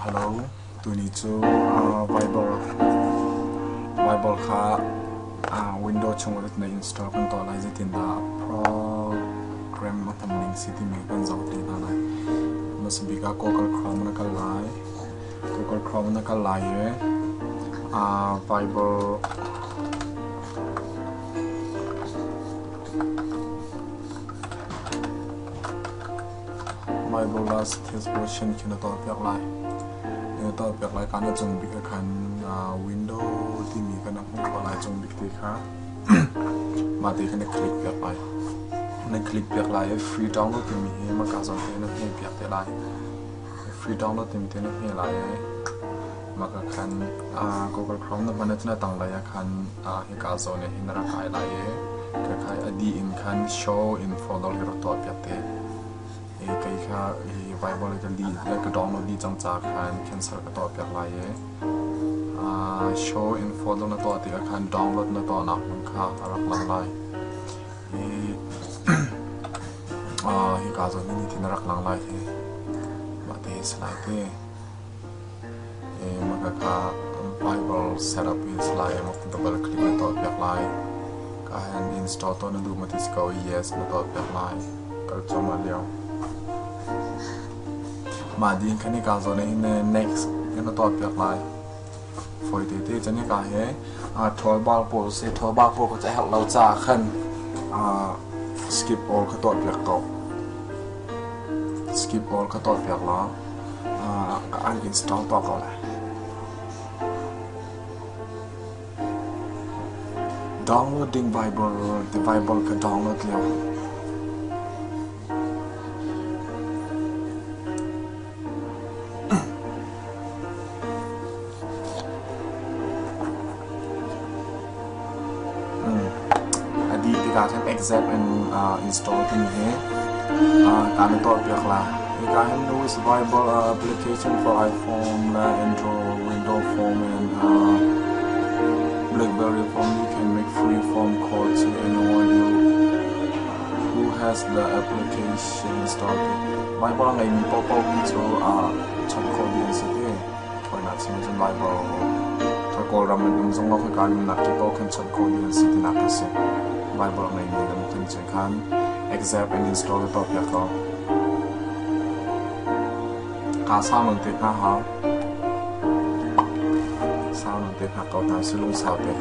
Hello ตัวนี้จูBible ค่ะ Windows ช่องวันนี้ install กันต่อไลน์จะติดดา program มาทำลิงก์สิที่มีกันจะติดอะไรมาสบิกา Google Chrome นักไลน์ Google Chrome นักไลน์Bible last test version คิดต่อเพียงไรต่อเพียงไรการจะจงบิกกันWindows ที่มีกันนะผมขอไลน์จงบิกที่ค่ะมาตีกันในคลิกเพียงไรในคลิกเพียงไร free download ที่มีมากระจายให้นักเรียนเพียงไร free download ที่มีที่นักเรียนไรมากระคันGoogle Chrome นั้นมันจะตั้งไรคันให้กระจายให้นักขายไรก็ขายอดีตคัน show in folder ที่เราต่อเพียงเตไอ้ค่ะไบเบิลก็ดีแล้วก็ดองโหลดดีจังจากคัน cancel ก็ต่อเพียงไรshow in folder นั้นต่อที่คันดาวน์โหลดนั้นต่อหนักมันค่ะรับหลังไรที่การจะนี่ที่นักหลังไรมาที่สไลด์มันก็ค่ะ Bible setup สไลด์มันก็ดับเบิลคลิกนั้นต่อเพียงไรก็ให้ install ตัวนั้นดูมาที่สกอ yes นั้นต่อเพียงไรก็จะมาเลี้ยวมาดีคันนี้การจะใน next นั้นต่อเพียงไรฝอยที่จะนี่ก็ให้ทอยบาลโปรเซสทอยบาลโปรก็จะให้เราจ่าขึ้นskip all ก็ต่อเพียงต่อ skip all ก็ต่อเพียงแล้วก็อัน install ต่อก็เลย downloading Bible the Bible ก็ download แล้วการทำ accept and install ที่นี่การต่อเพียงละการให้ดู Bible application for iPhone และ Android Windows Phone and BlackBerry phone you can make free phone call to anyone who has the application installed Bible ไงมีโป๊ะมีตัวช็อตโคดีนสิที่ถอยหนักใช่ไหมจน Bible ถ้าโกรำมันส่งเราให้การนักที่โป๊ะขึ้นช็อตโคดีนสิที่นักที่สุดBible ในนี้มันถึงจะคัน accept and install ต่อเพียงก็การสร้างมันติดนะฮะสร้างมันติดหักก็ทำสิ่งลงสาวเด็ก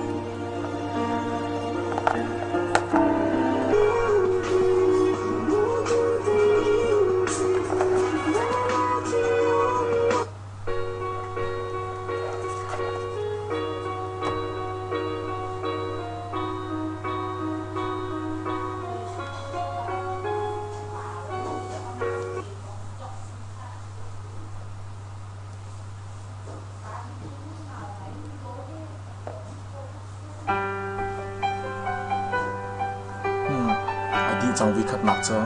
จังวิคัดหนักจ้ะ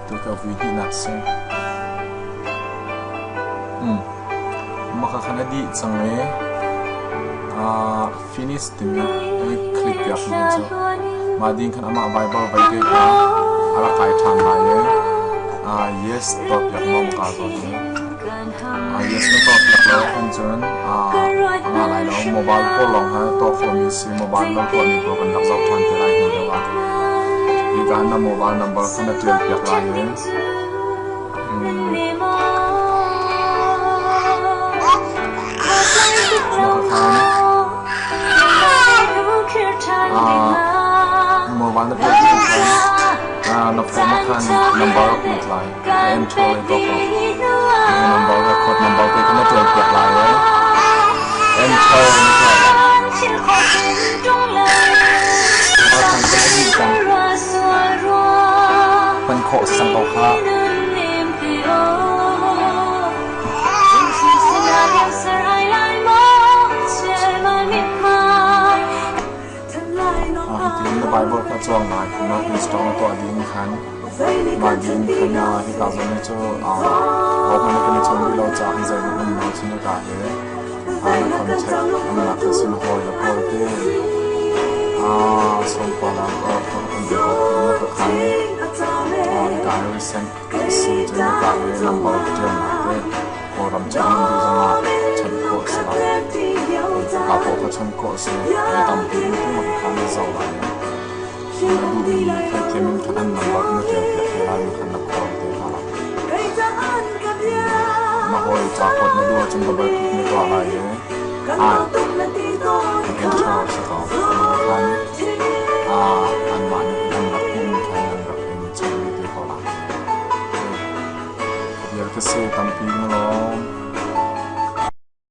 ตัวกับวิธีหนักเสียมาค่ะขณะดีจังเลยfinish ที่มีคลิกแบบนี้จ้ะมาดิ้งขันอามา Bible ไปด้วยกันอะไรใครทำได้yes ตอบอย่างมั่งกันจ้ะyes ไม่ตอบอย่างเราคนจนอะไรเราโมบายก็ลองฮะตัวโฟมิซีโมบายเราตัวนี้ตัวกันดักจับทันที่ไรหัวเดียวอีกการนำโมบายนัมเบอร์ขนาดเล็กอย่างไรเนี่ยโมบายนับเล็กอย่างไรนับโฟมขันนัมเบอร์เป็นไรเอ็นโทรเลยตัวก็นัมเบอร์กดนัมเบอร์เป็นขนาดเล็กอย่างไรเนี่ยเอ็นโทรนี่ก็เป็นโคสังโตค่ะที่ใน Bible ก็จ้องมาคุณนัก install ตัวดีนคันมาดีนคันที่การจะเนี่ยจะพอมันเป็นช่วงที่เราจะให้ใจมันมาชินกันเลยคอนแทคมันนักสินหอยแล้วพอที่ส่งไปแล้วก็คนเดียวก็คันการรีเซ็นสิ่งที่การเรียนนำไปเจอมาเต้ có làm chân đi ra chân cổ sẽ là cả bộ các chân cổ sẽ để tầm tiền thì mà khá là giàu lại đủ phải thêm mình khả năng nằm bật nó tiền việc thì lại mình khả năng còn thì là mà hồi trả cột nó đua trong cái bài nó tỏa lại mình em cho sẽ có khán anh bạn anh đặt cũng phải anh đặt em chân đi thì họ làm giờ cái xe tầm